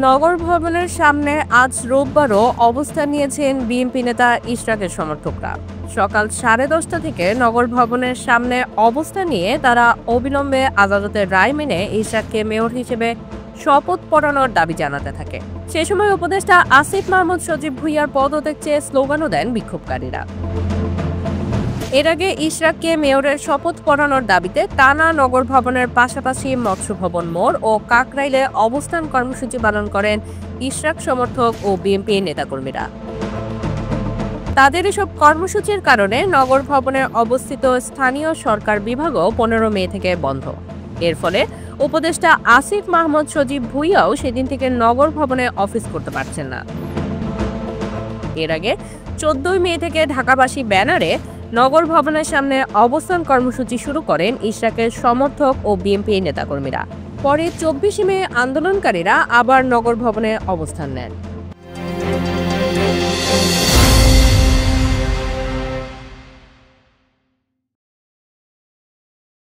নগর ভবনের সামনে আজ রোববারও অবস্থান নিয়েছেন বিএনপি নেতা ইশরাকের সমর্থকরা। সকাল 10:30 থেকে নগর ভবনের সামনে অবস্থান নিয়ে তারা অবিলম্বে আদালতের রায় মেনে ইশরাককে মেয়র হিসেবে শপথ পড়ানোর দাবি জানাতে থাকে। সে সময় উপদেষ্টা আসিফ মাহমুদ সজীব ভুঁইয়ার পদত্যাগ চেয়ে স্লোগানও দেন বিক্ষোভকারীরা। এর আগে ইশরাককে মেয়রের শপথ পড়ানোর দাবিতে টানা নগর ভবনের পাশাপাশি মৎস্য ভবন মোড় ও কাকরাইলে অবস্থান কর্মসূচি পালন করেন ইশরাক সমর্থক ও বিএনপি নেতাকর্মীরা। তাদের এসব কর্মসূচির কারণে নগর ভবনে অবস্থিত স্থানীয় সরকার বিভাগও 15 মে থেকে বন্ধ। এর ফলে উপদেষ্টা আসিফ মাহমুদ সজীব ভুঁইয়াও সেদিন থেকে নগর ভবনে অফিস করতে পারছেন না। এর আগে 14 মে থেকে ঢাকাবাসী ব্যানারে নগর ভবনের সামনে অবস্থান কর্মসূচি শুরু করেন ইশরাকের সমর্থক ও বিএনপি নেতাকর্মীরা। পরে 24 মে আন্দোলনকারীরা আবার নগর ভবনে অবস্থান নেন।